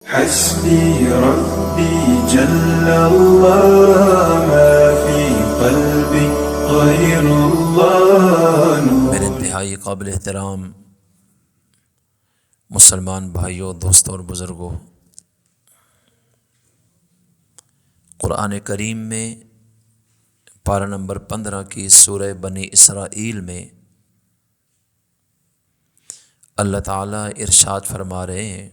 حسبي ربي جل الله ما في قلبي غير الله میرے انتہائی قابل احترام مسلمان بھائیوں، دوستوں اور بزرگوں، قرآن کریم میں پارہ نمبر 15 کی سورہ بنی اسرائیل میں اللہ تعالیٰ ارشاد فرما رہے ہیں،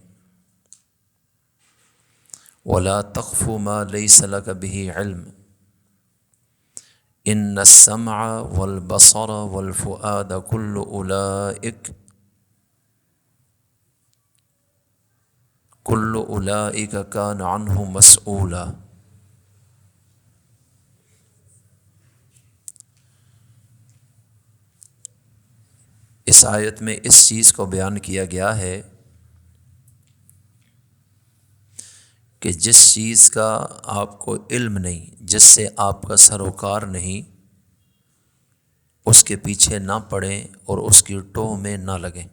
وَلَا تَقْفُ مَا لَيْسَ لَكَ بِهِ عِلْمٌ إِنَّ السَّمْعَ وَالْبَصَرَ وَالْفُؤَادَ كُلُّ أُولَئِكَ كَانَ عَنْهُ مَسْئُولًا۔ اس آیت میں اس چیز کو بیان کیا گیا ہے کہ جس چیز کا آپ کو علم نہیں، جس سے آپ کا سروکار نہیں، اس کے پیچھے نہ پڑیں اور اس کی ٹوہ میں نہ لگیں۔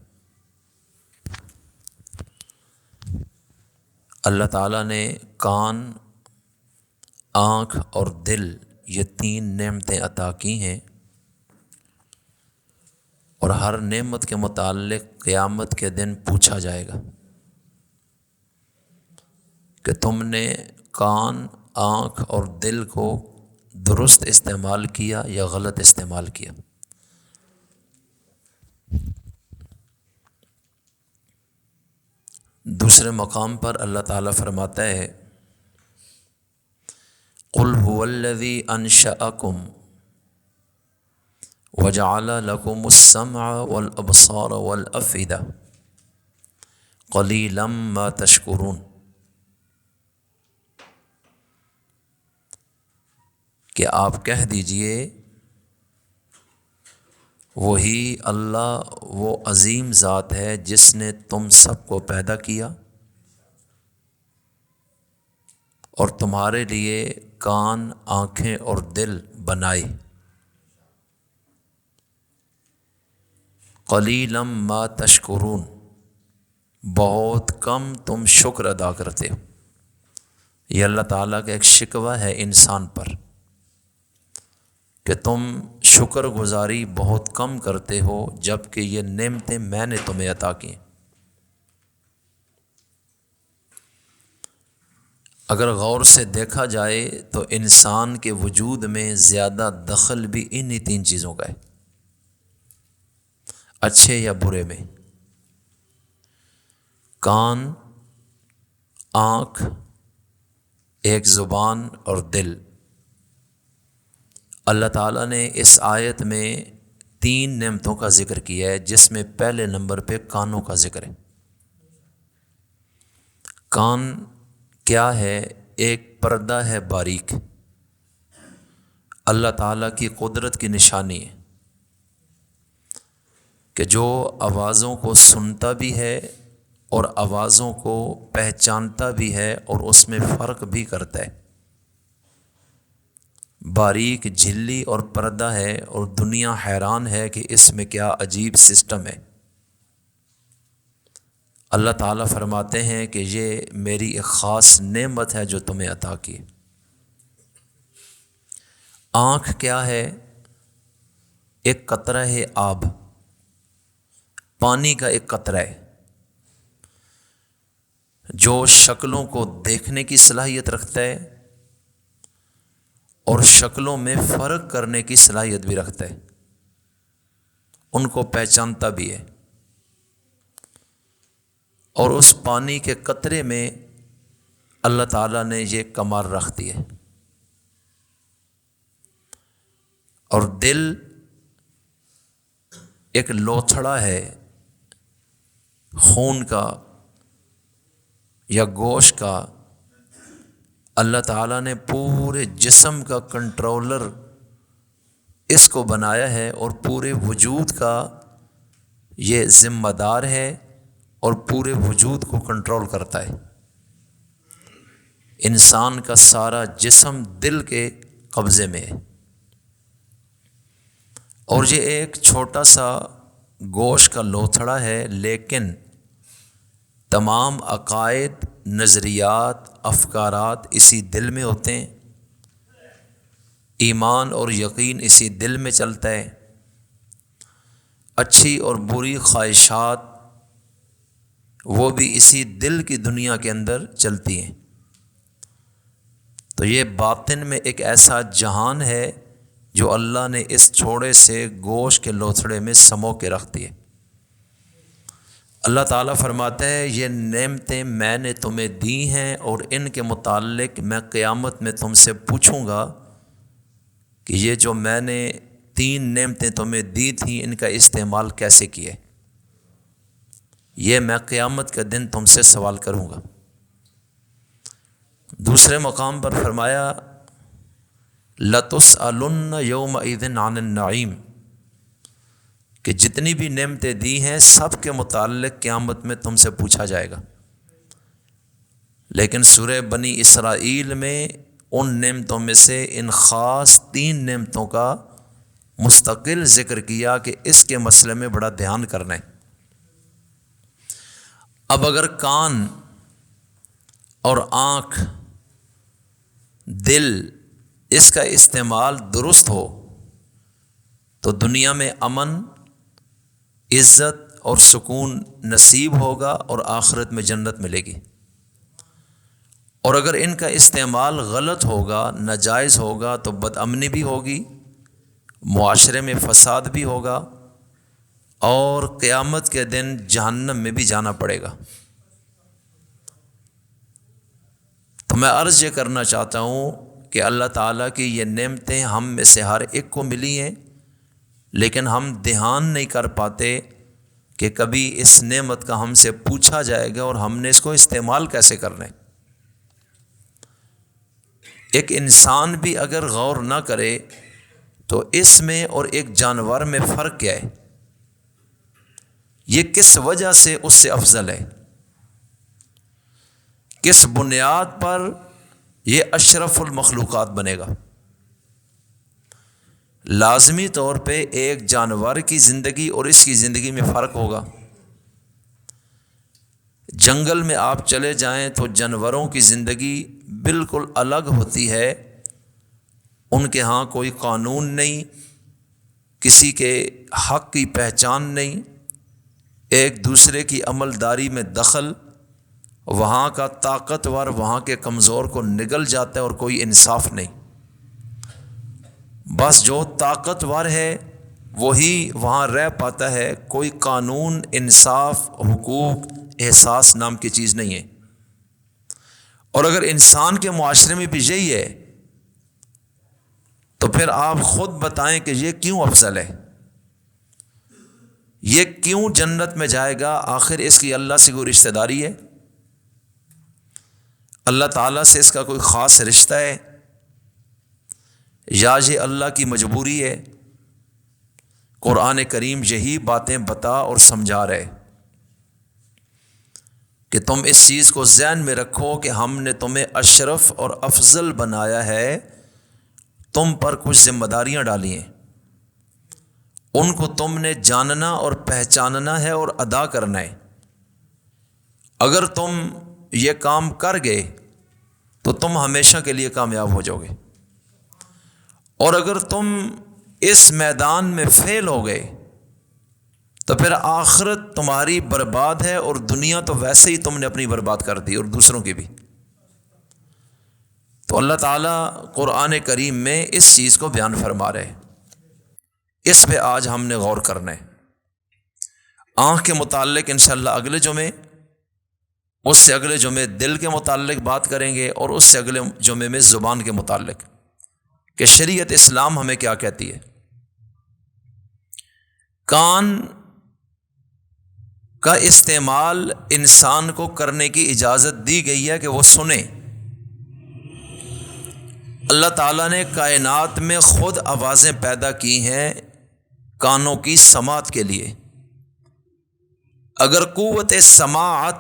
اللہ تعالیٰ نے کان، آنکھ اور دل یہ 3 نعمتیں عطا کی ہیں، اور ہر نعمت کے متعلق قیامت کے دن پوچھا جائے گا کہ تم نے کان، آنکھ اور دل کو درست استعمال کیا یا غلط استعمال کیا۔ دوسرے مقام پر اللہ تعالیٰ فرماتا ہے، قُلْ هُوَ الَّذِي أَنشَأَكُمْ وَجَعَلَ لَكُمُ السَّمْعَ وَالْأَبْصَارَ وَالْأَفْئِدَةَ قَلِيلًا مَا تَشْكُرُونَ، کہ آپ کہہ دیجئے وہی اللہ وہ عظیم ذات ہے جس نے تم سب کو پیدا کیا اور تمہارے لیے کان، آنکھیں اور دل بنائے۔ قلیلا ما تشکرون، بہت کم تم شکر ادا کرتے ہو۔ یہ اللہ تعالیٰ کا ایک شکوہ ہے انسان پر کہ تم شکر گزاری بہت کم کرتے ہو، جب کہ یہ نعمتیں میں نے تمہیں عطا کی۔ اگر غور سے دیکھا جائے تو انسان کے وجود میں زیادہ دخل بھی انہی 3 چیزوں کا ہے، اچھے یا برے میں۔ کان، آنکھ، ایک زبان اور دل۔ اللہ تعالیٰ نے اس آیت میں 3 نعمتوں کا ذکر کیا ہے، جس میں پہلے نمبر پہ کانوں کا ذکر ہے۔ کان کیا ہے؟ ایک پردہ ہے باریک، اللہ تعالیٰ کی قدرت کی نشانی ہے کہ جو آوازوں کو سنتا بھی ہے اور آوازوں کو پہچانتا بھی ہے اور اس میں فرق بھی کرتا ہے۔ باریک جھلی اور پردہ ہے، اور دنیا حیران ہے کہ اس میں کیا عجیب سسٹم ہے۔ اللہ تعالیٰ فرماتے ہیں کہ یہ میری ایک خاص نعمت ہے جو تمہیں عطا کی۔ آنکھ کیا ہے؟ ایک قطرہ ہے آب، پانی کا ایک قطرہ ہے، جو شکلوں کو دیکھنے کی صلاحیت رکھتا ہے اور شکلوں میں فرق کرنے کی صلاحیت بھی رکھتا ہے، ان کو پہچانتا بھی ہے۔ اور اس پانی کے قطرے میں اللہ تعالیٰ نے یہ کمال رکھ دی ہے۔ اور دل ایک لوتھڑا ہے خون کا یا گوشت کا، اللہ تعالیٰ نے پورے جسم کا کنٹرولر اس کو بنایا ہے، اور پورے وجود کا یہ ذمہ دار ہے اور پورے وجود کو کنٹرول کرتا ہے۔ انسان کا سارا جسم دل کے قبضے میں ہے، اور یہ ایک چھوٹا سا گوشت کا لوتھڑا ہے، لیکن تمام عقائد، نظریات، افکارات اسی دل میں ہوتے ہیں، ایمان اور یقین اسی دل میں چلتا ہے، اچھی اور بری خواہشات وہ بھی اسی دل کی دنیا کے اندر چلتی ہیں۔ تو یہ باطن میں ایک ایسا جہان ہے جو اللہ نے اس چھوڑے سے گوشت کے لوتھڑے میں سمو کے رکھ دیے۔ اللہ تعالیٰ فرماتا ہے یہ نعمتیں میں نے تمہیں دی ہیں اور ان کے متعلق میں قیامت میں تم سے پوچھوں گا کہ یہ جو میں نے 3 نعمتیں تمہیں دی تھیں ان کا استعمال کیسے کیے، یہ میں قیامت کے دن تم سے سوال کروں گا۔ دوسرے مقام پر فرمایا لَتُسْأَلُنَّ يَوْمَئِذٍ عَنِ النَّعِيمِ، کہ جتنی بھی نعمتیں دی ہیں سب کے متعلق قیامت میں تم سے پوچھا جائے گا۔ لیکن سورہ بنی اسرائیل میں ان نعمتوں میں سے ان خاص 3 نعمتوں کا مستقل ذکر کیا کہ اس کے مسئلے میں بڑا دھیان کرنا ہے۔ اب اگر کان اور آنکھ، دل، اس کا استعمال درست ہو تو دنیا میں امن، عزت اور سکون نصیب ہوگا اور آخرت میں جنت ملے گی۔ اور اگر ان کا استعمال غلط ہوگا، ناجائز ہوگا تو بد امنی بھی ہوگی، معاشرے میں فساد بھی ہوگا اور قیامت کے دن جہنم میں بھی جانا پڑے گا۔ تو میں عرض یہ کرنا چاہتا ہوں کہ اللہ تعالیٰ کی یہ نعمتیں ہم میں سے ہر ایک کو ملی ہیں، لیکن ہم دھیان نہیں کر پاتے کہ کبھی اس نعمت کا ہم سے پوچھا جائے گا اور ہم نے اس کو استعمال کیسے کرنا ہے۔ ایک انسان بھی اگر غور نہ کرے تو اس میں اور ایک جانور میں فرق کیا ہے، یہ کس وجہ سے اس سے افضل ہے، کس بنیاد پر یہ اشرف المخلوقات بنے گا۔ لازمی طور پہ ایک جانور کی زندگی اور اس کی زندگی میں فرق ہوگا۔ جنگل میں آپ چلے جائیں تو جانوروں کی زندگی بالکل الگ ہوتی ہے، ان کے ہاں کوئی قانون نہیں، کسی کے حق کی پہچان نہیں، ایک دوسرے کی عملداری میں دخل، وہاں کا طاقتور وہاں کے کمزور کو نگل جاتا ہے اور کوئی انصاف نہیں۔ بس جو طاقتور ہے وہی وہاں رہ پاتا ہے، کوئی قانون، انصاف، حقوق، احساس نام کی چیز نہیں ہے۔ اور اگر انسان کے معاشرے میں بھی یہی ہے تو پھر آپ خود بتائیں کہ یہ کیوں افضل ہے، یہ کیوں جنت میں جائے گا؟ آخر اس کی اللہ سے کوئی رشتہ داری ہے؟ اللہ تعالیٰ سے اس کا کوئی خاص رشتہ ہے یا یہ اللہ کی مجبوری ہے؟ قرآن کریم یہی باتیں بتا اور سمجھا رہے کہ تم اس چیز کو ذہن میں رکھو کہ ہم نے تمہیں اشرف اور افضل بنایا ہے، تم پر کچھ ذمہ داریاں ڈالی ہیں، ان کو تم نے جاننا اور پہچاننا ہے اور ادا کرنا ہے۔ اگر تم یہ کام کر گئے تو تم ہمیشہ کے لیے کامیاب ہو جاؤ گے، اور اگر تم اس میدان میں فیل ہو گئے تو پھر آخرت تمہاری برباد ہے، اور دنیا تو ویسے ہی تم نے اپنی برباد کر دی اور دوسروں کی بھی۔ تو اللہ تعالیٰ قرآن کریم میں اس چیز کو بیان فرما رہے ہیں، اس پہ آج ہم نے غور کرنا ہے۔ آنکھ کے متعلق انشاءاللہ اگلے جمعے، اس سے اگلے جمعے دل کے متعلق بات کریں گے، اور اس سے اگلے جمعے میں زبان کے متعلق کہ شریعت اسلام ہمیں کیا کہتی ہے۔ کان کا استعمال انسان کو کرنے کی اجازت دی گئی ہے کہ وہ سنے۔ اللہ تعالیٰ نے کائنات میں خود آوازیں پیدا کی ہیں کانوں کی سماعت کے لیے۔ اگر قوت سماعت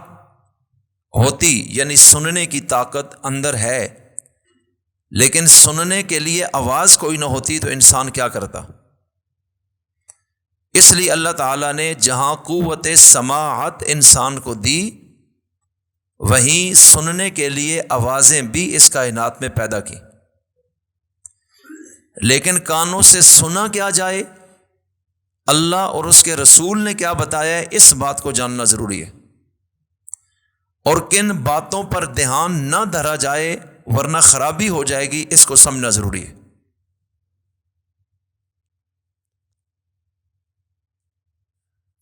ہوتی، یعنی سننے کی طاقت اندر ہے، لیکن سننے کے لیے آواز کوئی نہ ہوتی تو انسان کیا کرتا؟ اس لیے اللہ تعالیٰ نے جہاں قوت سماعت انسان کو دی وہیں سننے کے لیے آوازیں بھی اس کائنات میں پیدا کی، لیکن کانوں سے سنا کیا جائے، اللہ اور اس کے رسول نے کیا بتایا ہے، اس بات کو جاننا ضروری ہے، اور کن باتوں پر دھیان نہ دھرا جائے ورنہ خرابی ہو جائے گی، اس کو سمجھنا ضروری ہے۔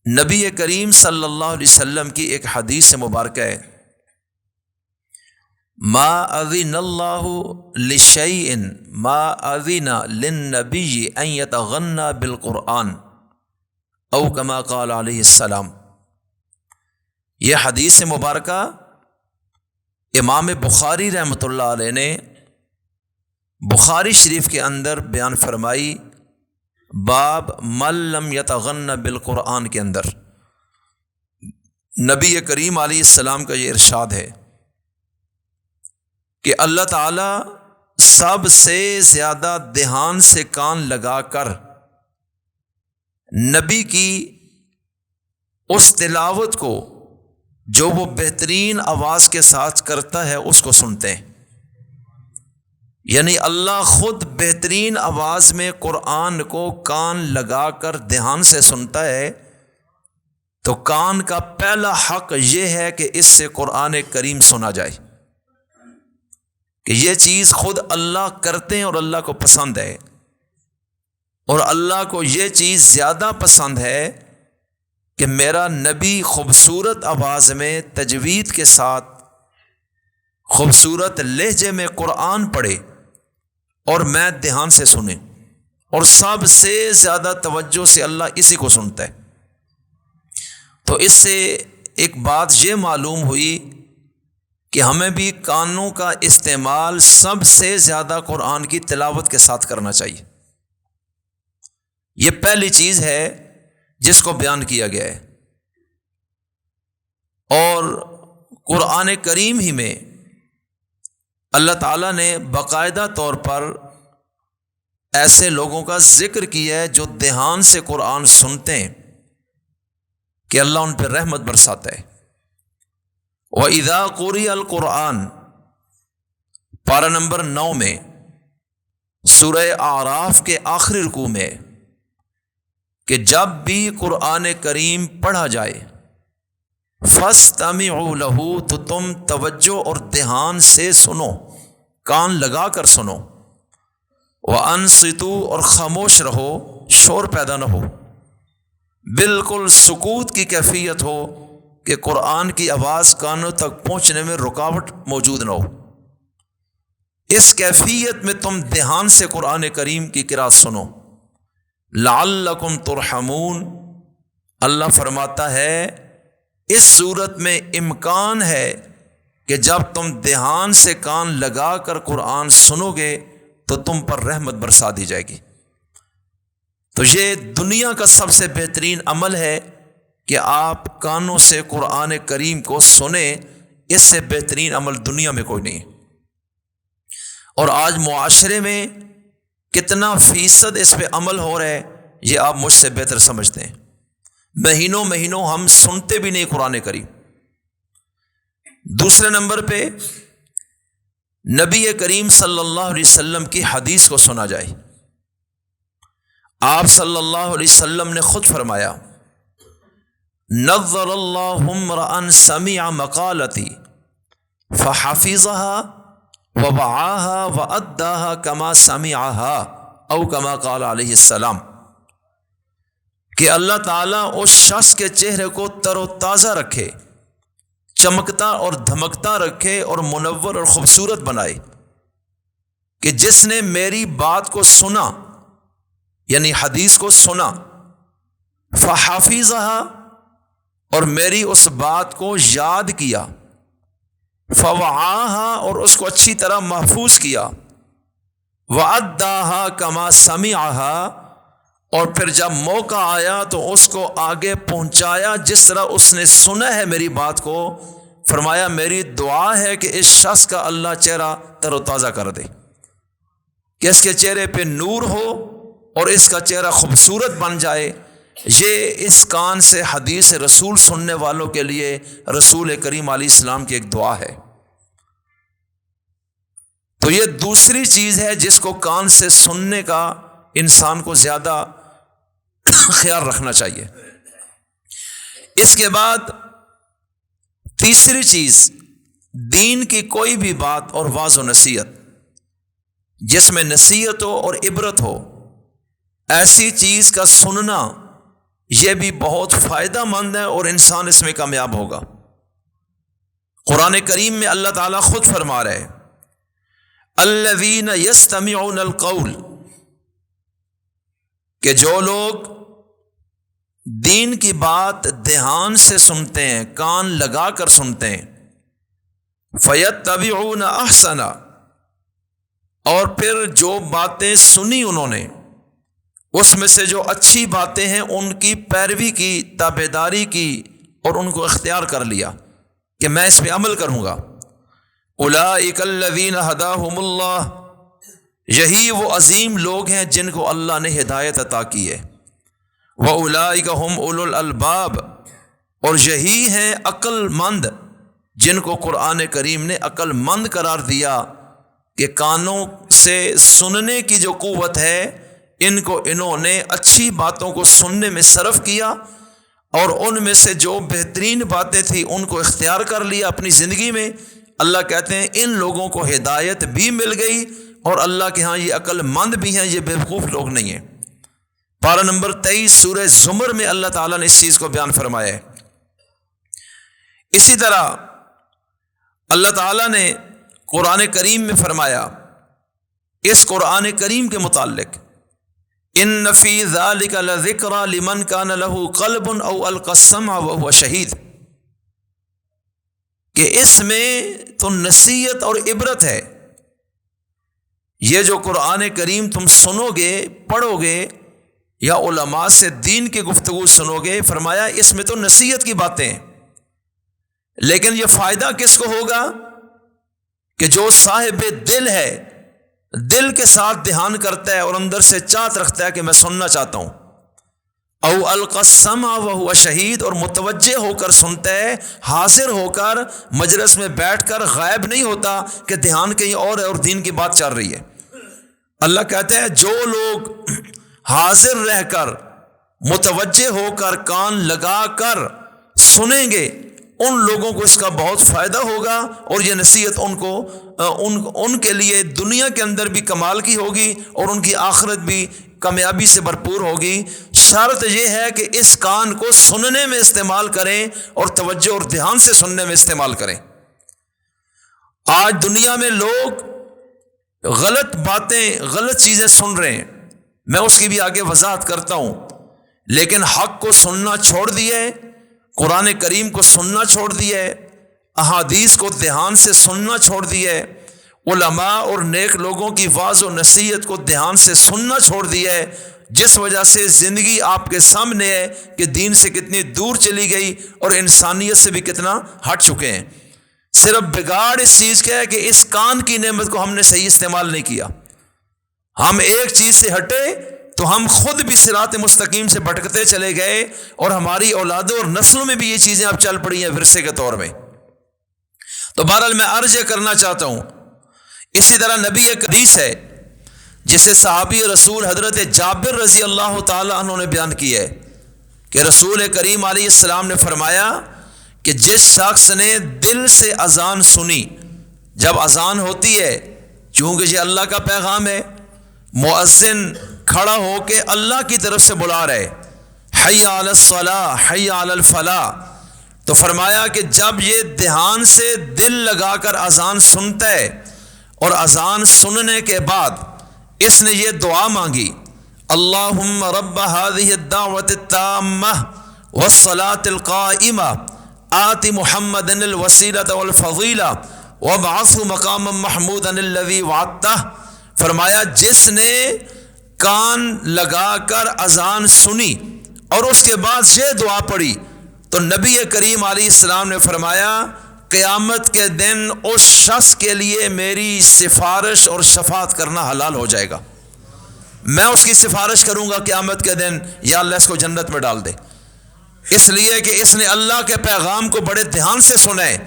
نبی کریم صلی اللہ علیہ وسلم کی ایک حدیث مبارکہ ہے، ما اذن اللہ لشیء ما اذن للنبی ان یتغنى بالقرآن او کما قال علیہ السلام۔ یہ حدیث مبارکہ امام بخاری رحمۃ اللہ علیہ نے بخاری شریف کے اندر بیان فرمائی، باب من لم یتغن بالقرآن کے اندر۔ نبی کریم علیہ السلام کا یہ ارشاد ہے کہ اللہ تعالیٰ سب سے زیادہ دھیان سے کان لگا کر نبی کی اس تلاوت کو جو وہ بہترین آواز کے ساتھ کرتا ہے اس کو سنتے ہیں، یعنی اللہ خود بہترین آواز میں قرآن کو کان لگا کر دھیان سے سنتا ہے، تو کان کا پہلا حق یہ ہے کہ اس سے قرآن کریم سنا جائے، کہ یہ چیز خود اللہ کرتے ہیں اور اللہ کو پسند ہے، اور اللہ کو یہ چیز زیادہ پسند ہے کہ میرا نبی خوبصورت آواز میں تجوید کے ساتھ خوبصورت لہجے میں قرآن پڑھے اور میں دھیان سے سنیں، اور سب سے زیادہ توجہ سے اللہ اسی کو سنتا ہے۔ تو اس سے ایک بات یہ معلوم ہوئی کہ ہمیں بھی کانوں کا استعمال سب سے زیادہ قرآن کی تلاوت کے ساتھ کرنا چاہیے۔ یہ پہلی چیز ہے جس کو بیان کیا گیا ہے، اور قرآن کریم ہی میں اللہ تعالیٰ نے باقاعدہ طور پر ایسے لوگوں کا ذکر کیا ہے جو دھیان سے قرآن سنتے ہیں کہ اللہ ان پہ رحمت برساتا ہے۔ وَإِذَا قُرِئَ الْقُرْآنُ پارہ نمبر 9 میں سورہ اعراف کے آخری رکوع میں کہ جب بھی قرآن کریم پڑھا جائے فَاسْتَمِعُوا لَهُ تو تم توجہ اور دھیان سے سنو، کان لگا کر سنو، وَأَنصِتُوا اور خاموش رہو، شور پیدا نہ ہو، بالکل سکوت کی کیفیت ہو کہ قرآن کی آواز کانوں تک پہنچنے میں رکاوٹ موجود نہ ہو، اس کیفیت میں تم دھیان سے قرآن کریم کی قرأت سنو، لعلکم ترحمون۔ اللہ فرماتا ہے اس صورت میں امکان ہے کہ جب تم دھیان سے کان لگا کر قرآن سنو گے تو تم پر رحمت برسا دی جائے گی۔ تو یہ دنیا کا سب سے بہترین عمل ہے کہ آپ کانوں سے قرآن کریم کو سنیں، اس سے بہترین عمل دنیا میں کوئی نہیں ہے۔ اور آج معاشرے میں کتنا فیصد اس پہ عمل ہو رہا ہے یہ آپ مجھ سے بہتر سمجھتے ہیں۔ مہینوں مہینوں ہم سنتے بھی نہیں قرآن کریم۔ دوسرے نمبر پہ نبی کریم صلی اللہ علیہ وسلم کی حدیث کو سنا جائے۔ آپ صلی اللہ علیہ وسلم نے خود فرمایا، نظر اللہ امرأ سمع مقالتی فحفظها ووعاها وأداها كما سمعها او كما قال علیہ السلام، کہ اللہ تعالیٰ اس شخص کے چہرے کو تر و تازہ رکھے، چمکتا اور دھمکتا رکھے اور منور اور خوبصورت بنائے، کہ جس نے میری بات کو سنا یعنی حدیث کو سنا، فحافظها اور میری اس بات کو یاد کیا، فوعاها اور اس کو اچھی طرح محفوظ کیا، وأداها كما سمعها اور پھر جب موقع آیا تو اس کو آگے پہنچایا جس طرح اس نے سنا ہے میری بات کو۔ فرمایا میری دعا ہے کہ اس شخص کا اللہ چہرہ تر و تازہ کر دے، کہ اس کے چہرے پہ نور ہو اور اس کا چہرہ خوبصورت بن جائے، یہ اس کان سے حدیث رسول سننے والوں کے لیے رسول کریم علیہ السلام کی ایک دعا ہے۔ تو یہ دوسری چیز ہے جس کو کان سے سننے کا انسان کو زیادہ خیال رکھنا چاہیے۔ اس کے بعد تیسری چیز، دین کی کوئی بھی بات اور واعظ و نصیحت جس میں نصیحت ہو اور عبرت ہو، ایسی چیز کا سننا یہ بھی بہت فائدہ مند ہے اور انسان اس میں کامیاب ہوگا۔ قرآن کریم میں اللہ تعالیٰ خود فرما رہے الذین یستمعون القول، کہ جو لوگ دین کی بات دھیان سے سنتے ہیں، کان لگا کر سنتے ہیں، فیتبعون احسنا، اور پھر جو باتیں سنی انہوں نے اس میں سے جو اچھی باتیں ہیں ان کی پیروی کی، تابعداری کی اور ان کو اختیار کر لیا کہ میں اس پہ عمل کروں گا۔ اولئک الذین ھداھم اللہ، یہی وہ عظیم لوگ ہیں جن کو اللہ نے ہدایت عطا کی ہے۔ وَأُولَئِكَ هُمْ أُولُو الْأَلْبَابِ، اور یہی ہیں عقل مند جن کو قرآن کریم نے عقل مند قرار دیا کہ کانوں سے سننے کی جو قوت ہے انہوں نے اچھی باتوں کو سننے میں صرف کیا اور ان میں سے جو بہترین باتیں تھیں ان کو اختیار کر لیا اپنی زندگی میں۔ اللہ کہتے ہیں ان لوگوں کو ہدایت بھی مل گئی اور اللہ کے ہاں یہ عقل مند بھی ہیں، یہ بیوقوف لوگ نہیں ہیں۔ پارہ نمبر 23 سورہ زمر میں اللہ تعالیٰ نے اس چیز کو بیان فرمایا ہے۔ اسی طرح اللہ تعالیٰ نے قرآن کریم میں فرمایا اس قرآن کریم کے متعلق ان فی ذلک لذکری لمن کان لہ قلب او القی السمع وہو شہید، کہ اس میں تو نصیحت اور عبرت ہے۔ یہ جو قرآن کریم تم سنو گے، پڑھو گے یا علماء سے دین کی گفتگو سنو گے، فرمایا اس میں تو نصیحت کی باتیں ہیں، لیکن یہ فائدہ کس کو ہوگا کہ جو صاحب دل ہے، دل کے ساتھ دھیان کرتا ہے اور اندر سے چاہت رکھتا ہے کہ میں سننا چاہتا ہوں، او القی السمع وہو شہید، اور متوجہ ہو کر سنتا ہے، حاضر ہو کر مجلس میں بیٹھ کر غائب نہیں ہوتا کہ دھیان کہیں اور ہے اور دین کی بات چل رہی ہے۔ اللہ کہتا ہے جو لوگ حاضر رہ کر متوجہ ہو کر کان لگا کر سنیں گے ان لوگوں کو اس کا بہت فائدہ ہوگا اور یہ نصیحت ان کے لیے دنیا کے اندر بھی کمال کی ہوگی اور ان کی آخرت بھی کامیابی سے بھرپور ہوگی۔ شرط یہ ہے کہ اس کان کو سننے میں استعمال کریں اور توجہ اور دھیان سے سننے میں استعمال کریں۔ آج دنیا میں لوگ غلط باتیں، غلط چیزیں سن رہے ہیں، میں اس کی بھی آگے وضاحت کرتا ہوں، لیکن حق کو سننا چھوڑ دیا ہے، قرآن کریم کو سننا چھوڑ دیا ہے، احادیث کو دھیان سے سننا چھوڑ دیا ہے، علماء اور نیک لوگوں کی واعظ و نصیحت کو دھیان سے سننا چھوڑ دیا ہے، جس وجہ سے زندگی آپ کے سامنے ہے کہ دین سے کتنی دور چلی گئی اور انسانیت سے بھی کتنا ہٹ چکے ہیں۔ صرف بگاڑ اس چیز کا ہے کہ اس کان کی نعمت کو ہم نے صحیح استعمال نہیں کیا۔ ہم ایک چیز سے ہٹے تو ہم خود بھی صراط مستقیم سے بھٹکتے چلے گئے اور ہماری اولادوں اور نسلوں میں بھی یہ چیزیں اب چل پڑی ہیں ورثے کے طور میں۔ تو بہرحال میں عرض یہ کرنا چاہتا ہوں، اسی طرح نبی ایک حدیث ہے جسے صحابی رسول حضرت جابر رضی اللہ تعالی عنہ نے بیان کی ہے کہ رسول کریم علیہ السلام نے فرمایا کہ جس شخص نے دل سے اذان سنی، جب اذان ہوتی ہے چونکہ یہ اللہ کا پیغام ہے، مؤذن کھڑا ہو کے اللہ کی طرف سے بلا رہے حی علی الصلاۃ حی علی الفلاح، تو فرمایا کہ جب یہ دھیان سے دل لگا کر اذان سنتا ہے اور اذان سننے کے بعد اس نے یہ دعا مانگی اللہم رب هذه الدعوة التامة والصلاة القائمة آت محمد الوسیلة والفضیلة وابعثه مقاما محمودا الذی وعدتہ، فرمایا جس نے کان لگا کر اذان سنی اور اس کے بعد یہ دعا پڑھی تو نبی کریم علیہ السلام نے فرمایا قیامت کے دن اس شخص کے لیے میری سفارش اور شفاعت کرنا حلال ہو جائے گا۔ میں اس کی سفارش کروں گا قیامت کے دن، یا اللہ اس کو جنت میں ڈال دے، اس لیے کہ اس نے اللہ کے پیغام کو بڑے دھیان سے سنا ہے۔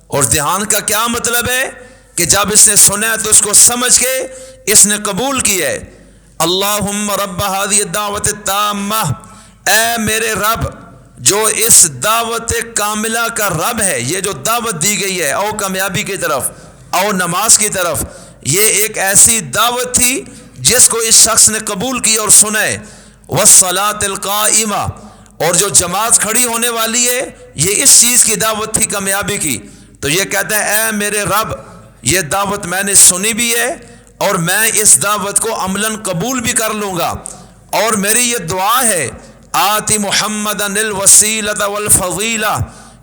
اور دھیان کا کیا مطلب ہے کہ جب اس نے سنا ہے تو اس کو سمجھ کے اس نے قبول کیا ہے۔ اللہم رب ہذہ الدعوۃ التامہ، اے میرے رب جو اس دعوت کاملہ کا رب ہے، یہ جو دعوت دی گئی ہے او کامیابی کی طرف، او نماز کی طرف، یہ ایک ایسی دعوت تھی جس کو اس شخص نے قبول کی اور سنا ہے۔ والصلاۃ القائمہ، اور جو جماعت کھڑی ہونے والی ہے، یہ اس چیز کی دعوت تھی کامیابی کی۔ تو یہ کہتا ہے اے میرے رب، یہ دعوت میں نے سنی بھی ہے اور میں اس دعوت کو عملاً قبول بھی کر لوں گا، اور میری یہ دعا ہے آتی محمدً الوسیلۃ والفضیلہ،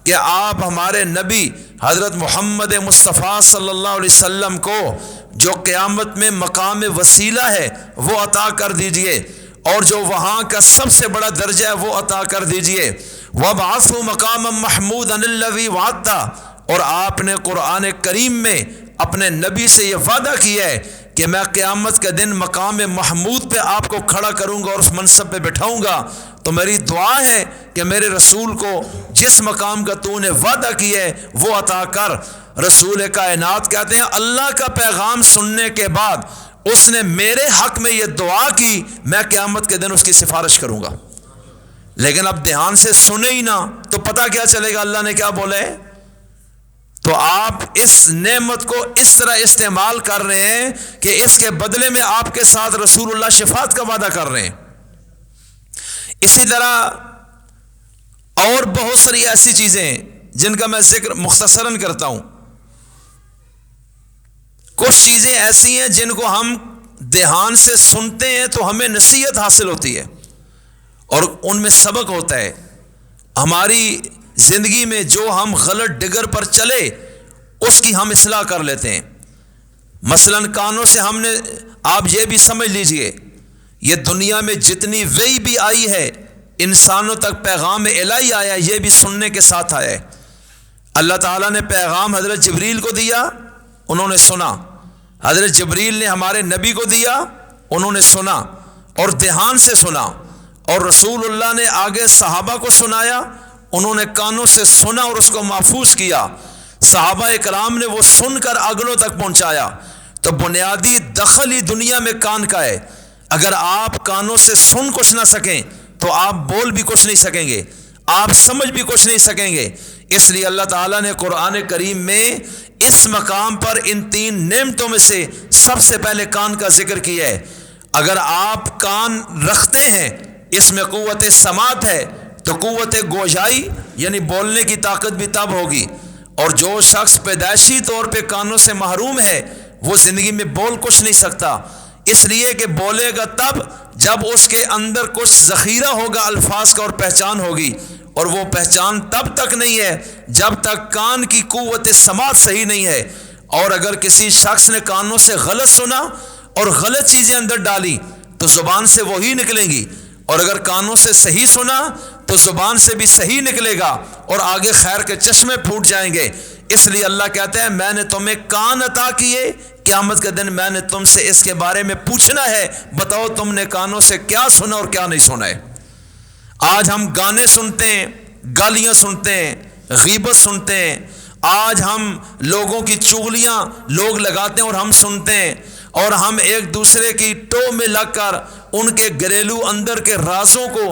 کہ آپ ہمارے نبی حضرت محمد مصطفیٰ صلی اللہ علیہ وسلم کو جو قیامت میں مقام وسیلہ ہے وہ عطا کر دیجئے، اور جو وہاں کا سب سے بڑا درجہ ہے وہ عطا کر دیجئے۔ وَابْعَثْهُ مَقَامًا مَحْمُودًا الَّذِي وَعَدتَّ، اور آپ نے قرآن کریم میں اپنے نبی سے یہ وعدہ کیا ہے کہ میں قیامت کے دن مقام محمود پہ آپ کو کھڑا کروں گا اور اس منصب پہ بٹھاؤں گا۔ تو میری دعا ہے کہ میرے رسول کو جس مقام کا تو نے وعدہ کیا ہے وہ عطا کر۔ رسول کائنات کہتے ہیں اللہ کا پیغام سننے کے بعد اس نے میرے حق میں یہ دعا کی، میں قیامت کے دن اس کی سفارش کروں گا۔ لیکن اب دھیان سے سنے ہی نہ تو پتہ کیا چلے گا اللہ نے کیا بولا ہے؟ تو آپ اس نعمت کو اس طرح استعمال کر رہے ہیں کہ اس کے بدلے میں آپ کے ساتھ رسول اللہ شفاعت کا وعدہ کر رہے ہیں۔ اسی طرح اور بہت ساری ایسی چیزیں ہیں جن کا میں ذکر مختصراً کرتا ہوں۔ کچھ چیزیں ایسی ہیں جن کو ہم دھیان سے سنتے ہیں تو ہمیں نصیحت حاصل ہوتی ہے اور ان میں سبق ہوتا ہے۔ ہماری زندگی میں جو ہم غلط ڈگر پر چلے اس کی ہم اصلاح کر لیتے ہیں۔ مثلاً کانوں سے ہم نے، آپ یہ بھی سمجھ لیجئے، یہ دنیا میں جتنی وحی بھی آئی ہے، انسانوں تک پیغام الہی آیا، یہ بھی سننے کے ساتھ آیا ہے۔ اللہ تعالیٰ نے پیغام حضرت جبریل کو دیا، انہوں نے سنا۔ حضرت جبریل نے ہمارے نبی کو دیا، انہوں نے سنا اور دھیان سے سنا۔ اور رسول اللہ نے آگے صحابہ کو سنایا، انہوں نے کانوں سے سنا اور اس کو محفوظ کیا۔ صحابہ اکرام نے وہ سن کر اگلوں تک پہنچایا۔ تو بنیادی دخل ہی دنیا میں کان کا ہے۔ اگر آپ کانوں سے سن کچھ نہ سکیں تو آپ بول بھی کچھ نہیں سکیں گے، آپ سمجھ بھی کچھ نہیں سکیں گے۔ اس لیے اللہ تعالیٰ نے قرآن کریم میں اس مقام پر ان 3 نعمتوں میں سے سب سے پہلے کان کا ذکر کیا ہے۔ اگر آپ کان رکھتے ہیں، اس میں قوت سماعت ہے، تو قوت گویائی یعنی بولنے کی طاقت بھی تب ہوگی۔ اور جو شخص پیدائشی طور پہ کانوں سے محروم ہے وہ زندگی میں بول کچھ نہیں سکتا، اس لیے کہ بولے گا تب جب اس کے اندر کچھ ذخیرہ ہوگا الفاظ کا اور پہچان ہوگی، اور وہ پہچان تب تک نہیں ہے جب تک کان کی قوت سماعت صحیح نہیں ہے۔ اور اگر کسی شخص نے کانوں سے غلط سنا اور غلط چیزیں اندر ڈالی تو زبان سے وہی نکلیں گی، اور اگر کانوں سے صحیح سنا تو زبان سے بھی صحیح نکلے گا اور آگے خیر کے چشمے پھوٹ جائیں گے۔ اس لیے اللہ کہتا ہے میں نے تمہیں کان عطا کیے، قیامت کے دن میں نے تم سے اس کے بارے میں پوچھنا ہے، بتاؤ تم نے کانوں سے کیا سنا اور کیا نہیں سنا ہے۔ آج ہم گانے سنتے ہیں، گالیاں سنتے ہیں، غیبت سنتے ہیں، آج ہم لوگوں کی چغلیاں لوگ لگاتے ہیں اور ہم سنتے ہیں، اور ہم ایک دوسرے کی ٹو میں لگ کر ان کے گھریلو اندر کے رازوں کو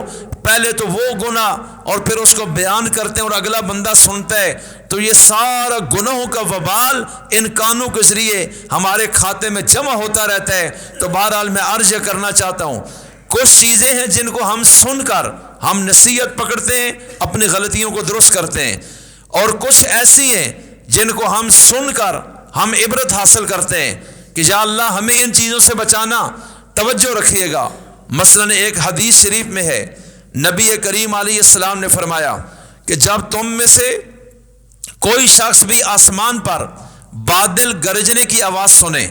پہلے تو وہ گناہ اور پھر اس کو بیان کرتے ہیں اور اگلا بندہ سنتا ہے۔ تو یہ سارا گناہوں کا وبال ان کانوں کے ذریعے ہمارے کھاتے میں جمع ہوتا رہتا ہے۔ تو بہرحال میں عرض کرنا چاہتا ہوں، کچھ چیزیں ہیں جن کو ہم سن کر ہم نصیحت پکڑتے ہیں، اپنی غلطیوں کو درست کرتے ہیں، اور کچھ ایسی ہیں جن کو ہم سن کر ہم عبرت حاصل کرتے ہیں کہ یا اللہ ہمیں ان چیزوں سے بچانا، توجہ رکھیے گا۔ مثلاً ایک حدیث شریف میں ہے، نبی کریم علیہ السلام نے فرمایا کہ جب تم میں سے کوئی شخص بھی آسمان پر بادل گرجنے کی آواز سنے،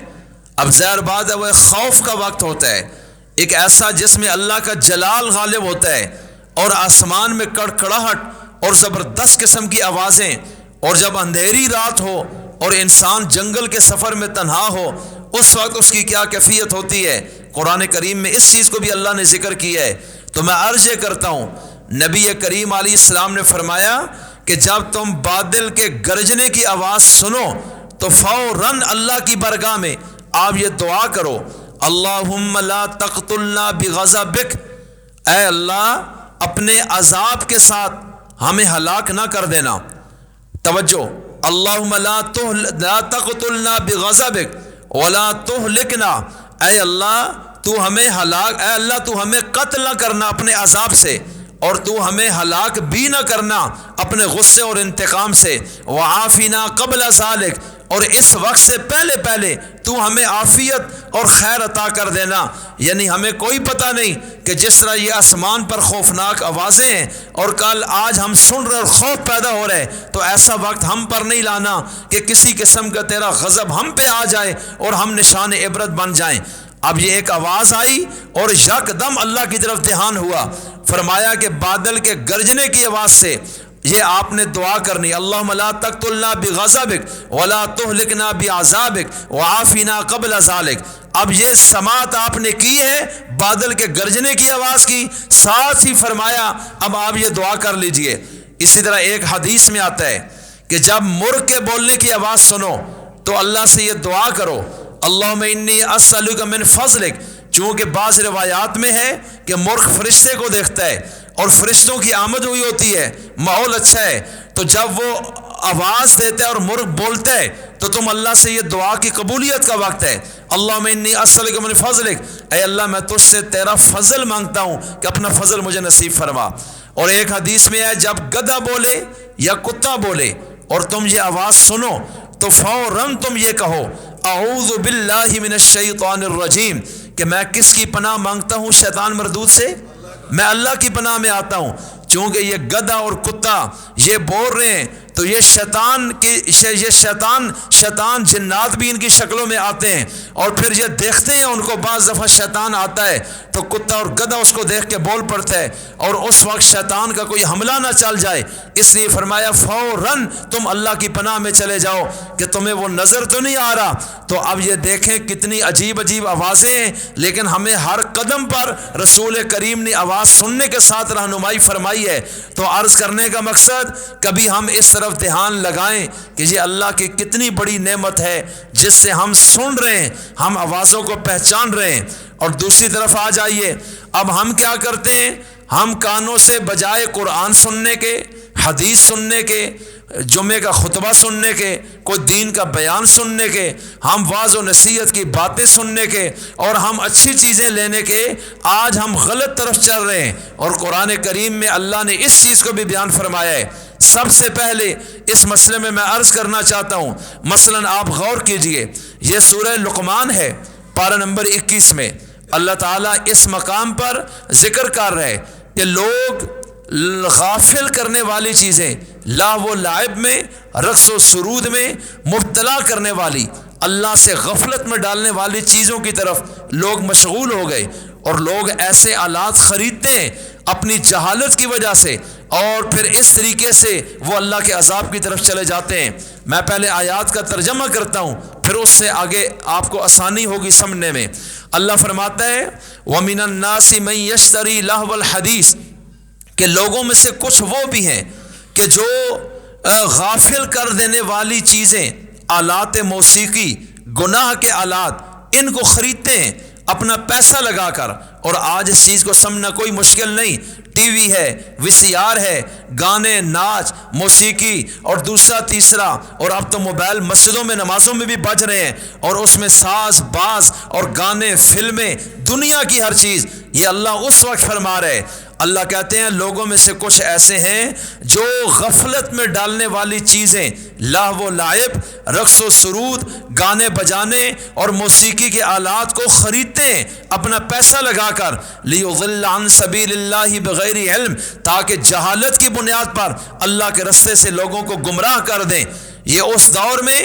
اب ظاہر بات ہے وہ خوف کا وقت ہوتا ہے، ایک ایسا جس میں اللہ کا جلال غالب ہوتا ہے، اور آسمان میں کڑکڑاہٹ اور زبردست قسم کی آوازیں، اور جب اندھیری رات ہو اور انسان جنگل کے سفر میں تنہا ہو، اس وقت اس کی کیا کیفیت ہوتی ہے؟ قرآن کریم میں اس چیز کو بھی اللہ نے ذکر کیا ہے۔ تو میں عرض کرتا ہوں، نبی کریم علیہ السلام نے فرمایا کہ جب تم بادل کے گرجنے کی آواز سنو تو فوراً اللہ کی بارگاہ میں آپ یہ دعا کرو، اللہم لا تقتلنا بغضبک، اے اللہ اپنے عذاب کے ساتھ ہمیں ہلاک نہ کر دینا۔ توجہ، اللہم لا تقتلنا بغضبک ولا تہلکنا، اے اللہ تو ہمیں ہلاک، اے اللہ تو ہمیں قتل نہ کرنا اپنے عذاب سے، اور تو ہمیں ہلاک بھی نہ کرنا اپنے غصے اور انتقام سے، وعافنا قبل ذالک، اور اس وقت سے پہلے تو ہمیں عافیت اور خیر عطا کر دینا۔ یعنی ہمیں کوئی پتہ نہیں کہ جس طرح یہ آسمان پر خوفناک آوازیں ہیں اور کل آج ہم سن رہے اور خوف پیدا ہو رہے، تو ایسا وقت ہم پر نہیں لانا کہ کسی قسم کا تیرا غضب ہم پہ آ جائے اور ہم نشان عبرت بن جائیں۔ اب یہ ایک آواز آئی اور یکدم اللہ کی طرف دھیان ہوا، فرمایا کہ بادل کے گرجنے کی آواز سے یہ آپ نے دعا کرنی، اللہم لا تقتلنا بغضبک ولا تہلکنا بعذابک وعافنا قبل ذالک۔ اب یہ سماعت آپ نے کی ہے بادل کے گرجنے کی آواز کی، ساتھ ہی فرمایا اب آپ یہ دعا کر لیجئے۔ اسی طرح ایک حدیث میں آتا ہے کہ جب مرغ کے بولنے کی آواز سنو تو اللہ سے یہ دعا کرو، اللہم انی اسألک من فضلک، چونکہ بعض روایات میں ہے کہ مرغ فرشتے کو دیکھتا ہے اور فرشتوں کی آمد ہوئی ہوتی ہے، ماحول اچھا ہے، تو جب وہ آواز دیتا ہے اور مرغ بولتا ہے تو تم اللہ سے یہ دعا کی قبولیت کا وقت ہے، اللہم انی اسألک من فضلک، اے اللہ میں تجھ سے تیرا فضل مانگتا ہوں کہ اپنا فضل مجھے نصیب فرما۔ اور ایک حدیث میں ہے جب گدھا بولے یا کتا بولے اور تم یہ آواز سنو تو فوراً تم یہ کہو، اعوذ باللہ من الشیطان الرجیم، کہ میں کس کی پناہ مانگتا ہوں؟ شیطان مردود سے، میں اللہ کی پناہ میں آتا ہوں۔ چونکہ یہ گدھا اور کتا یہ بول رہے ہیں تو یہ شیطان جنات بھی ان کی شکلوں میں آتے ہیں، اور پھر یہ دیکھتے ہیں ان کو، بعض دفعہ شیطان آتا ہے تو کتا اور گدھا اس کو دیکھ کے بول پڑتا ہے، اور اس وقت شیطان کا کوئی حملہ نہ چل جائے، اس لیے فرمایا فوراً تم اللہ کی پناہ میں چلے جاؤ کہ تمہیں وہ نظر تو نہیں آ رہا۔ تو اب یہ دیکھیں کتنی عجیب عجیب آوازیں ہیں، لیکن ہمیں ہر قدم پر رسول کریم نے آواز سننے کے ساتھ رہنمائی فرمائی ہے۔ تو عرض کرنے کا مقصد، کبھی ہم اس طرف دھیان لگائیں کہ یہ اللہ کی کتنی بڑی نعمت ہے جس سے ہم سن رہے ہیں، ہم آوازوں کو پہچان رہے ہیں۔ اور دوسری طرف آ جائیے، اب ہم کیا کرتے ہیں؟ ہم کانوں سے بجائے قرآن سننے کے، حدیث سننے کے، جمعے کا خطبہ سننے کے، کوئی دین کا بیان سننے کے، ہم واعظ و نصیحت کی باتیں سننے کے، اور ہم اچھی چیزیں لینے کے، آج ہم غلط طرف چل رہے ہیں۔ اور قرآن کریم میں اللہ نے اس چیز کو بھی بیان فرمایا ہے۔ سب سے پہلے اس مسئلے میں عرض کرنا چاہتا ہوں، مثلا آپ غور کیجئے، یہ سورہ لقمان ہے، پارہ نمبر 21 میں اللہ تعالیٰ اس مقام پر ذکر کر رہے ہیں کہ لوگ غافل کرنے والی چیزیں، لاو و لعب میں، رقص و سرود میں مبتلا کرنے والی، اللہ سے غفلت میں ڈالنے والی چیزوں کی طرف لوگ مشغول ہو گئے، اور لوگ ایسے آلات خریدتے ہیں اپنی جہالت کی وجہ سے، اور پھر اس طریقے سے وہ اللہ کے عذاب کی طرف چلے جاتے ہیں۔ میں پہلے آیات کا ترجمہ کرتا ہوں، پھر اس سے آگے آپ کو آسانی ہوگی سمجھنے میں۔ اللہ فرماتا ہے وَمِنَ النَّاسِ مَن يَشْتَرِي لَهْوَ الْحَدِيثِ، کہ لوگوں میں سے کچھ وہ بھی ہیں کہ جو غافل کر دینے والی چیزیں، آلات موسیقی، گناہ کے آلات، ان کو خریدتے ہیں اپنا پیسہ لگا کر۔ اور آج اس چیز کو سمجھنا کوئی مشکل نہیں، ٹی وی ہے، وی سی آر ہے، گانے، ناچ، موسیقی، اور دوسرا تیسرا، اور اب تو موبائل مسجدوں میں نمازوں میں بھی بج رہے ہیں، اور اس میں ساز باز اور گانے، فلمیں، دنیا کی ہر چیز، یہ اللہ اس وقت فرما رہے۔ اللہ کہتے ہیں لوگوں میں سے کچھ ایسے ہیں جو غفلت میں ڈالنے والی چیزیں، لاہو و لعب، رقص و سرود، گانے بجانے اور موسیقی کے آلات کو خریدتے ہیں اپنا پیسہ لگا کر، لیضل عن سبیل اللہ بغیر علم، تاکہ جہالت کی بنیاد پر اللہ کے رستے سے لوگوں کو گمراہ کر دیں۔ یہ اس دور میں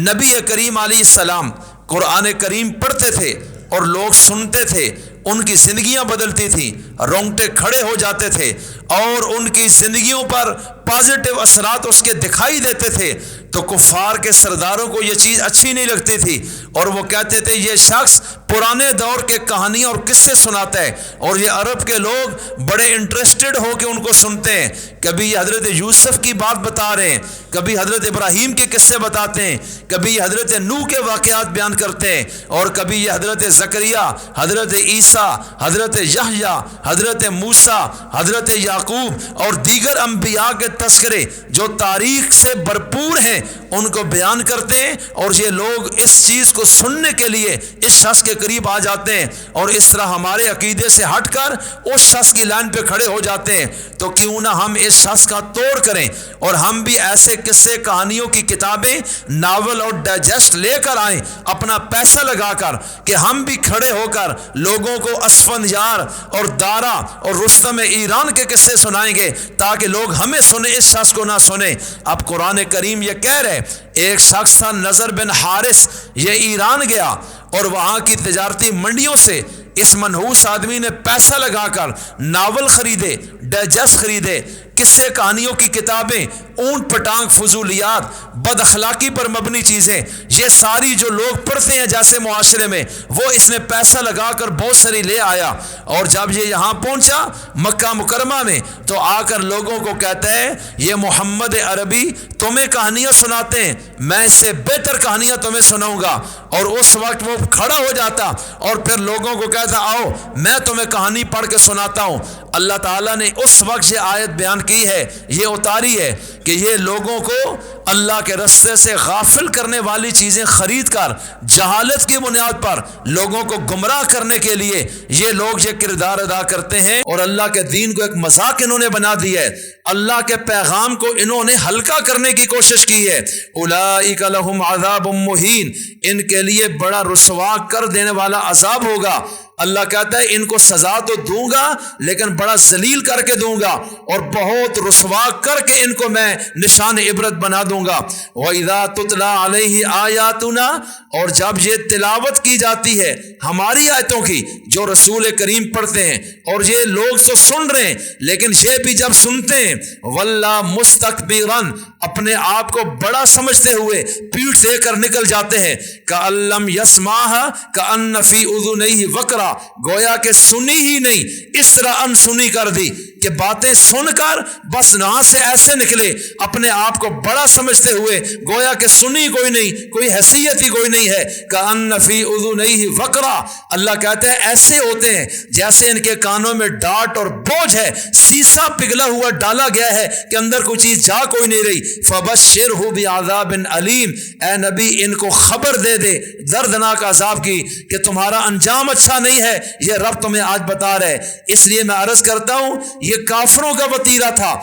نبی کریم علیہ السلام قرآن کریم پڑھتے تھے اور لوگ سنتے تھے، ان کی زندگیاں بدلتی تھیں، رونگٹے کھڑے ہو جاتے تھے، اور ان کی زندگیوں پر پازیٹیو اثرات اس کے دکھائی دیتے تھے۔ تو کفار کے سرداروں کو یہ چیز اچھی نہیں لگتی تھی اور وہ کہتے تھے یہ شخص پرانے دور کے کہانیاں اور قصے سناتا ہے، اور یہ عرب کے لوگ بڑے انٹرسٹڈ ہو کے ان کو سنتے ہیں۔ کبھی یہ حضرت یوسف کی بات بتا رہے ہیں، کبھی حضرت ابراہیم کے قصے بتاتے ہیں، کبھی یہ حضرت نوح کے واقعات بیان کرتے ہیں، اور کبھی یہ حضرت زکریا، حضرت عیسیٰ، حضرت یحییٰ، حضرت موسیٰ، حضرت یعقوب اور دیگر انبیاء کے تذکرے جو تاریخ سے بھرپور ہیں ان کو بیان کرتے ہیں، اور یہ لوگ اس چیز کو سننے کے لیے اس شخص کے قریب آ جاتے ہیں، اور اس طرح ہمارے عقیدے سے ہٹ کر اس شخص کی لائن پہ کھڑے ہو جاتے ہیں۔ تو کیوں نہ ہم اس شخص کا توڑ کریں اور ہم بھی ایسے قصے کہانیوں کی کتابیں، ناول اور ڈائجسٹ لے کر آئیں اپنا پیسہ لگا کر، کہ ہم بھی کھڑے ہو کر لوگوں کو اسفندیار اور دارا اور رستم ایران کے قصے سنائیں گے تاکہ لوگ ہمیں سنیں، اس شخص کو نہ سنیں۔ اب قرآن کریم یہ کہہ رہے، ایک شخص تھا نضر بن حارث، یہ ایران گیا اور وہاں کی تجارتی منڈیوں سے اس منحوس آدمی نے پیسہ لگا کر ناول خریدے، ڈائجسٹ خریدے، قصے کہانیوں کی کتابیں، اونٹ پٹانگ فضولیات، بد اخلاقی پر مبنی چیزیں، یہ ساری جو لوگ پڑھتے ہیں جیسے معاشرے میں، وہ اس نے پیسہ لگا کر بہت ساری لے آیا، اور جب یہ یہاں پہنچا مکہ مکرمہ میں تو آ کر لوگوں کو کہتا ہے یہ محمد عربی تمہیں کہانیاں سناتے ہیں، میں اس سے بہتر کہانیاں تمہیں سناؤں گا۔ اور اس وقت وہ کھڑا ہو جاتا اور پھر لوگوں کو کہتا آؤ میں تمہیں کہانی پڑھ کے سناتا ہوں۔ اللہ تعالیٰ نے اس وقت یہ آیت بیان کی ہے، یہ اتاری ہے کہ یہ لوگوں کو اللہ کے رستے سے غافل کرنے والی چیزیں خرید کر جہالت کی بنیاد پر لوگوں کو گمراہ کرنے کے لیے یہ لوگ یہ کردار ادا کرتے ہیں، اور اللہ کے دین کو ایک مذاق انہوں نے بنا دیا ہے، اللہ کے پیغام کو انہوں نے ہلکا کرنے کی کوشش کی ہے۔ اولئک لہم عذاب مہین، ان کے لیے بڑا رسوا کر دینے والا عذاب ہوگا۔ اللہ کہتا ہے ان کو سزا تو دوں گا لیکن بڑا ذلیل کر کے دوں گا اور بہت رسوا کر کے ان کو میں نشان عبرت بنا دوں گا۔ وَإِذَا تُتْلَى عَلَيْهِ آيَاتُنَا، اور جب یہ تلاوت کی جاتی ہے ہماری آیتوں کی جو رسول کریم پڑھتے ہیں، اور یہ لوگ تو سن رہے ہیں لیکن یہ بھی جب سنتے ہیں وَلَّا مُسْتَكْبِرًا، اپنے آپ کو بڑا سمجھتے ہوئے پیٹھ دے کر نکل جاتے ہیں، كَأَلَّمْ يَسْمَعْهَا كَأَنَّ فِي أُذُنَيْهِ وَقْرًا، گویا کہ سنی ہی نہیں، اس طرح انسنی کر دی کہ باتیں سن کر بس یہاں سے ایسے نکلے، اپنے آپ کو بڑا سمجھتے ہوئے گویا کہ سنی کوئی نہیں، کوئی حیثیت ہی کوئی نہیں ہے۔ كَأَنَّ فِي أُذُنَيْهِ وَقْرًا، اللہ کہتا ہے ایسے ہوتے ہیں جیسے ان کے کانوں میں ڈانٹ اور بوجھ ہے، سیسا پگھلا ہوا ڈالا گیا ہے کہ اندر کوئی چیز جا کوئی نہیں رہی۔ فَبَشِّرْهُ بِعَذَابٍ أَلِيمٍ، اے نبی ان کو خبر دے دے دردناک عذاب کی کہ تمہارا انجام اچھا نہیں ہے، یہ رب تمہیں آج بتا رہے۔ اس لیے میں عرض کرتا ہوں یہ کافروں کا وتیرہ تھا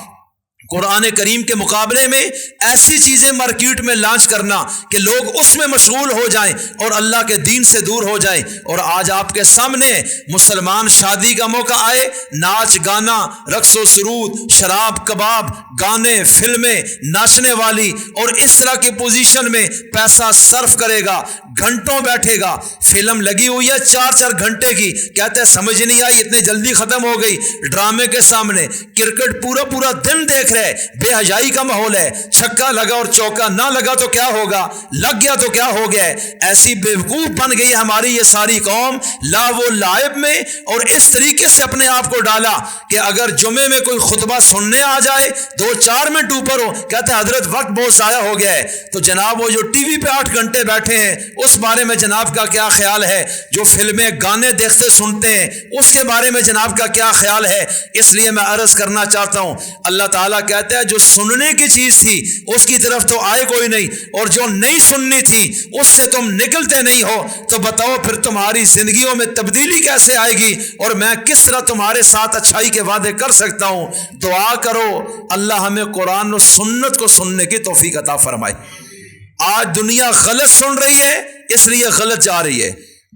قرآن کریم کے مقابلے میں ایسی چیزیں مارکیٹ میں لانچ کرنا کہ لوگ اس میں مشغول ہو جائیں اور اللہ کے دین سے دور ہو جائیں۔ اور آج آپ کے سامنے مسلمان شادی کا موقع آئے، ناچ گانا، رقص و سرود، شراب کباب، گانے، فلمیں، ناچنے والی، اور اس طرح کی پوزیشن میں پیسہ صرف کرے گا، گھنٹوں بیٹھے گا۔ فلم لگی ہوئی ہے 4 گھنٹے کی، کہتے ہیں سمجھ نہیں آئی اتنی جلدی ختم ہو گئی۔ ڈرامے کے سامنے کرکٹ پورا دن دیکھ رہے، بے حیائی کا ماحول ہے، چھکا لگا اور چوکا نہ لگا تو کیا ہوگا، لگ گیا تو کیا ہو گیا۔ ایسی بیوقوف بن گئی ہماری یہ ساری قوم، لاو و لائب میں، اور اس طریقے سے اپنے آپ کو ڈالا کہ اگر جمعے میں کوئی خطبہ سننے آ جائے 2-4 منٹ اوپر ہو، کہتے ہیں حضرت وقت بہت ضائع ہو گیا ہے۔ تو جناب وہ جو ٹی وی پہ 8 گھنٹے بیٹھے ہیں اس بارے میں جناب کا کیا خیال ہے؟ جو فلمیں گانے دیکھتے سنتے ہیں اس کے بارے میں جناب کا کیا خیال ہے؟ اس لیے میں عرض کرنا چاہتا ہوں اللہ تعالیٰ کہتا ہے جو سننے کی چیز تھی اس کی طرف تو آئے کوئی نہیں، اور جو نہیں سننی تھی اس سے تم نکلتے نہیں ہو، تو بتاؤ پھر تمہاری زندگیوں میں تبدیلی کیسے آئے گی اور میں کس طرح تمہارے ساتھ اچھائی کے وعدے کر سکتا ہوں؟ دعا کرو اللہ ہمیں قرآن و سنت کو سننے کی توفیق عطا فرمائے۔ آج دنیا غلط سن رہی ہے اس لیے غلط جا رہی ہے۔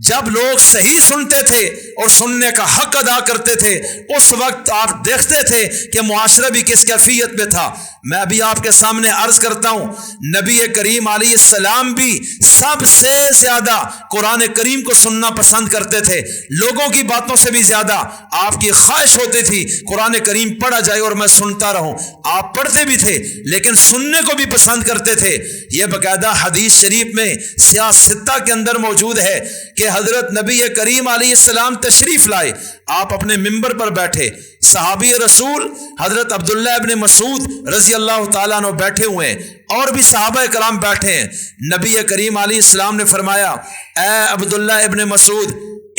جب لوگ صحیح سنتے تھے اور سننے کا حق ادا کرتے تھے اس وقت آپ دیکھتے تھے کہ معاشرہ بھی کس کیفیت میں تھا۔ میں ابھی آپ کے سامنے عرض کرتا ہوں، نبی کریم علیہ السلام بھی سب سے زیادہ قرآن کریم کو سننا پسند کرتے تھے، لوگوں کی باتوں سے بھی زیادہ آپ کی خواہش ہوتی تھی قرآن کریم پڑھا جائے اور میں سنتا رہوں۔ آپ پڑھتے بھی تھے لیکن سننے کو بھی پسند کرتے تھے۔ یہ باقاعدہ حدیث شریف میں سیاہ ستہ کے اندر موجود ہے کہ حضرت نبی کریم علیہ السلام تشریف لائے، آپ اپنے ممبر پر بیٹھے، صحابی رسول حضرت عبداللہ ابن مسعود رضی اللہ تعالیٰ عنہ بیٹھے ہوئے ہیں، اور بھی صحابہ کرام بیٹھے ہیں۔ نبی کریم علیہ السلام نے فرمایا، اے عبداللہ ابن مسعود،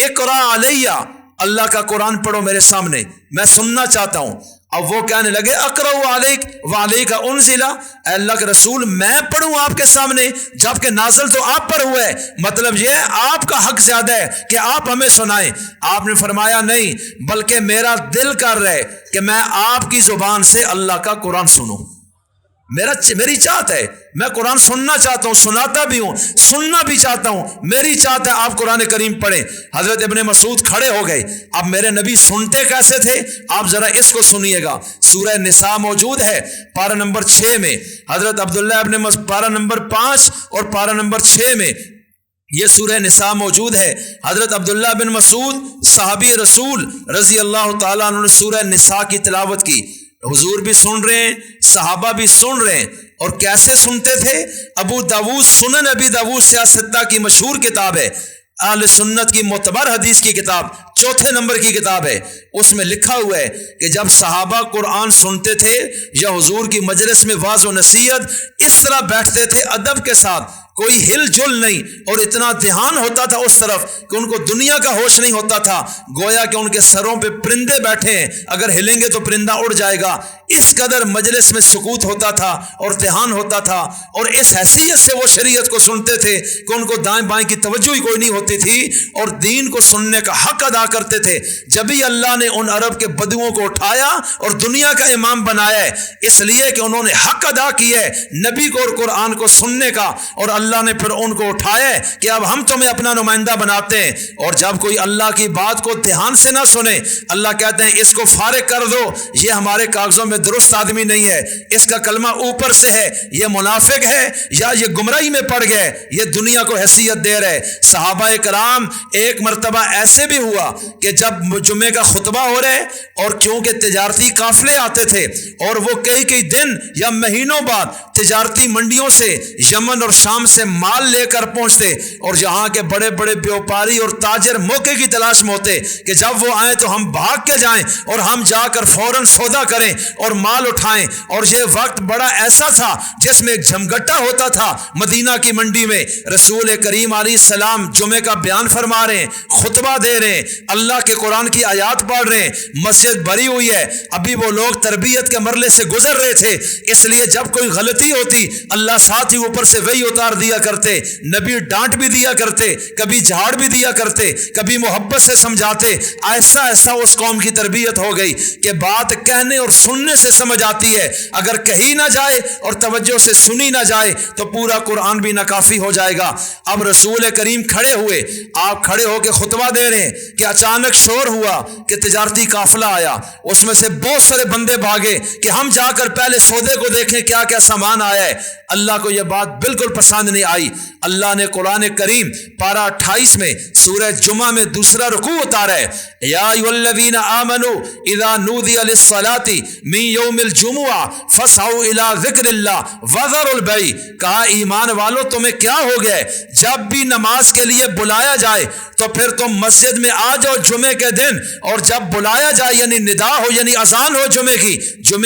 اقرا علیہ، اللہ کا قرآن پڑھو میرے سامنے، میں سننا چاہتا ہوں۔ اب وہ کہنے لگے، اقرأ علیک وعلیک انزل، اے اللہ کے رسول میں پڑھوں آپ کے سامنے جبکہ نازل تو آپ پر ہوا ہے، مطلب یہ ہے آپ کا حق زیادہ ہے کہ آپ ہمیں سنائیں۔ آپ نے فرمایا نہیں، بلکہ میرا دل کر رہا ہے کہ میں آپ کی زبان سے اللہ کا قرآن سنوں، میری چاہت ہے، میں قرآن سننا چاہتا ہوں، سناتا بھی ہوں، سننا بھی چاہتا ہوں، میری چاہت ہے آپ قرآن کریم پڑھیں۔ حضرت ابن مسعود کھڑے ہو گئے۔ اب میرے نبی سنتے کیسے تھے آپ ذرا اس کو سنیے گا۔ سورہ نساء موجود ہے پارہ نمبر 6 میں، حضرت عبداللہ ابن مسعود پارہ نمبر 5 اور پارہ نمبر 6 میں یہ سورہ نساء موجود ہے۔ حضرت عبداللہ بن مسعود صحابی رسول رضی اللہ تعالیٰ عنہ نے سورہ نساء کی تلاوت کی، حضور بھی سن رہے ہیں، صحابہ بھی سن رہے ہیں۔ اور کیسے سنتے تھے؟ ابو داؤد، سنن ابی داؤد سیاہ ستہ کی مشہور کتاب ہے، اہل سنت کی معتبر حدیث کی کتاب، 4 نمبر کی کتاب ہے۔ اس میں لکھا ہوا ہے کہ جب صحابہ قرآن سنتے تھے یا حضور کی مجلس میں واعظ و نصیحت، اس طرح بیٹھتے تھے ادب کے ساتھ، کوئی ہل جل نہیں، اور اتنا دھیان ہوتا تھا اس طرف کہ ان کو دنیا کا ہوش نہیں ہوتا تھا، گویا کہ ان کے سروں پہ پرندے بیٹھے ہیں، اگر ہلیں گے تو پرندہ اڑ جائے گا۔ اس قدر مجلس میں سکوت ہوتا تھا اور دھیان ہوتا تھا، اور اس حیثیت سے وہ شریعت کو سنتے تھے کہ ان کو دائیں بائیں کی توجہ ہی کوئی نہیں ہوتی تھی، اور دین کو سننے کا حق ادا کرتے تھے۔ جبھی اللہ نے ان عرب کے بدوؤں کو اٹھایا اور دنیا کا امام بنایا ہے، اس لیے کہ انہوں نے حق ادا کیا ہے نبی کو اور قرآن کو سننے کا، اور اللہ نے پھر ان کو اٹھایا ہے کہ اب ہم تمہیں اپنا نمائندہ بناتے ہیں۔ اور جب کوئی اللہ کی بات کو دھیان سے نہ سنے، اللہ کہتے ہیں اس کو فارغ کر دو، یہ ہمارے کاغذوں میں درست آدمی نہیں ہے، اس کا کلمہ اوپر سے ہے، یہ منافق ہے یا یہ گمراہی میں پڑ گئے، یہ دنیا کو حیثیت دے رہے۔ صحابہ کرام ایک مرتبہ ایسے بھی ہوا کہ جب جمعے کا خطبہ ہو رہے، اور کیونکہ تجارتی قافلے آتے تھے اور وہ کئی دن یا مہینوں بعد تجارتی منڈیوں سے یمن اور شام سے مال لے کر پہنچتے، اور یہاں کے بڑے بڑے بیوپاری اور تاجر موقع کی تلاش میں ہوتے کہ جب وہ آئیں تو ہم بھاگ کے جائیں اور ہم جا کر فوراً سودا کریں اور مال اٹھائیں۔ اور یہ وقت بڑا ایسا تھا جس میں ایک جھمگٹا ہوتا تھا مدینہ کی منڈی میں۔ رسول کریم علیہ السلام جمعے کا بیان فرما رہے ہیں، خطبہ دے رہے ہیں، اللہ کے قرآن کی آیات پڑھ رہے ہیں، مسجد بھری ہوئی ہے، ابھی وہ لوگ تربیت کے مرحلے سے گزر رہے تھے، اس لیے جب کوئی غلطی ہوتی اللہ ساتھ ہی اوپر سے وہی اتار دیا کرتے، نبی ڈانٹ بھی دیا کرتے، کبھی جھاڑ بھی دیا کرتے، کبھی محبت سے سمجھاتے۔ ایسا اس قوم کی تربیت ہو گئی کہ بات کہنے اور سننے سے سمجھ آتی ہے، اگر کہی نہ جائے اور توجہ سے سنی نہ جائے تو پورا قرآن بھی ناکافی ہو جائے گا۔ اب رسول کریم کھڑے ہوئے، آپ کھڑے ہو کے خطبہ دے رہے ہیں کہ اچانک شور ہوا کہ تجارتی قافلہ آیا، اس میں سے بہت سارے بندے بھاگے کہ ہم جا کر پہلے سودے کو دیکھیں کیا کیا سامان آیا ہے۔ اللہ کو یہ بات بالکل پسند نہیں آئی۔ اللہ نے قرآن کریم پارہ 28 میں سورہ جمعہ میں دوسرا رکوع اتارا ہے، یا ایھا الذین آمنوا اذا نودی للصلاۃ من یوم الجمعہ فاسعوا الی ذکر اللہ وذروا البیع، کہا ایمان والو تمہیں کیا ہو گیا، جب بھی نماز کے لیے بلایا جائے تو پھر تم مسجد میں آ جاؤ جمعے کے دن، اور جب بلایا جائے یعنی ندا ہو یعنی اذان ہو جمعے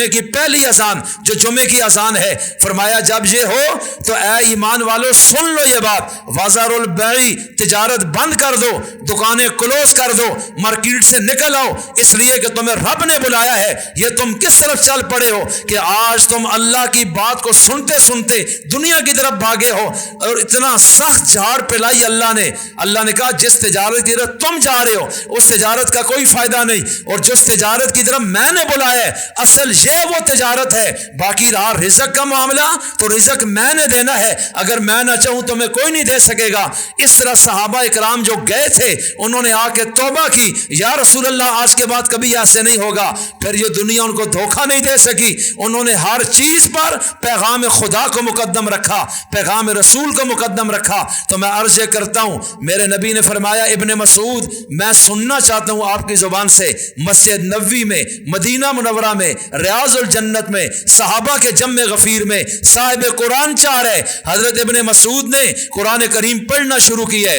کی پہلی اذان جو جمعے کی اذان ہے، فرمایا جب یہ ہو تو اے ایمان والو سن لو یہ بات، وذروا البیع، تجارت بند کر دو، دکانیں کلوز کر دو، مارکیٹ سے نکل آؤ، اس لیے کہ تمہیں رب نے بلایا ہے۔ یہ تم کس طرف چل پڑے ہو کہ آج تم اللہ کی بات کو سنتے سنتے دنیا کی طرف بھاگے ہو، اور اتنا سخت جھاڑ پلائی اللہ نے کہا جس تجارت کی طرف تم جا رہے ہو اس تجارت کا کوئی فائدہ نہیں، اور جس تجارت کی طرف میں نے بلایا ہے اصل یہ وہ تجارت ہے، باقی رہا رزق کا معاملہ تو رزق میں نے دینا ہے، اگر میں نہ چاہوں تو میں کوئی نہیں دے سکے گا۔ اس طرح صحابہ اکرام جو جو گئے تھے انہوں نے آ کے توبہ کی، یا رسول اللہ آج کے بعد کبھی ایسے نہیں ہوگا، پھر یہ دنیا ان کو دھوکہ نہیں دے سکی، انہوں نے ہر چیز پر پیغام خدا کو مقدم رکھا، پیغام رسول کو مقدم رکھا۔ تو میں عرض کرتا ہوں، میرے نبی نے فرمایا، ابن مسعود میں سننا چاہتا ہوں آپ کی زبان سے، مسجد نبوی میں، مدینہ منورہ میں، ریاض الجنت میں، صحابہ کے جم غفیر میں صاحب قرآن چار ہے، حضرت ابن مسعود نے قرآن کریم پڑھنا شروع کی ہے،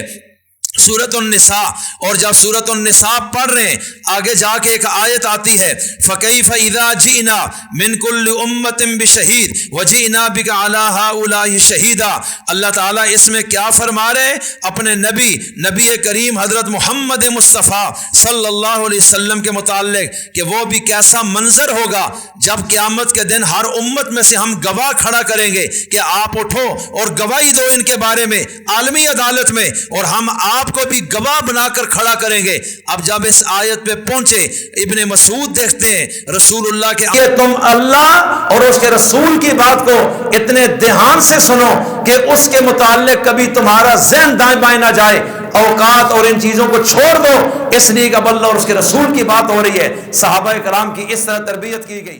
سورۃ النساء، اور جب سورۃ النساء پڑھ رہے ہیں آگے جا کے ایک آیت آتی ہے، فَكَيْفَ إِذَا جِئْنَا مِنْ كُلِّ أُمَّةٍ بِشَهِيدٍ وَجِئْنَا بِكَ عَلَىٰ هَٰؤُلَاءِ شَهِيدًا۔ اللہ تعالیٰ اس میں کیا فرما رہے ہیں؟ اپنے نبی کریم حضرت محمد مصطفیٰ صلی اللہ علیہ وسلم کے متعلق کہ وہ بھی کیسا منظر ہوگا جب قیامت کے دن ہر امت میں سے ہم گواہ کھڑا کریں گے کہ آپ اٹھو اور گواہی دو ان کے بارے میں عالمی عدالت میں، اور ہم آپ کو بھی گواہ بنا کر کھڑا کریں گے۔ اب جب اس آیت پہ پہنچے ابن مسعود دیکھتے ہیں رسول اللہ کے کہ تم اللہ اور اس کے رسول کی بات کو اتنے دھیان سے سنو کہ اس کے متعلق کبھی تمہارا ذہن دائیں بائیں نہ جائے، اوقات اور ان چیزوں کو چھوڑ دو، اس لیے کہ اب اللہ اور اس کے رسول کی بات ہو رہی ہے۔ صحابہ کرام کی اس طرح تربیت کی گئی۔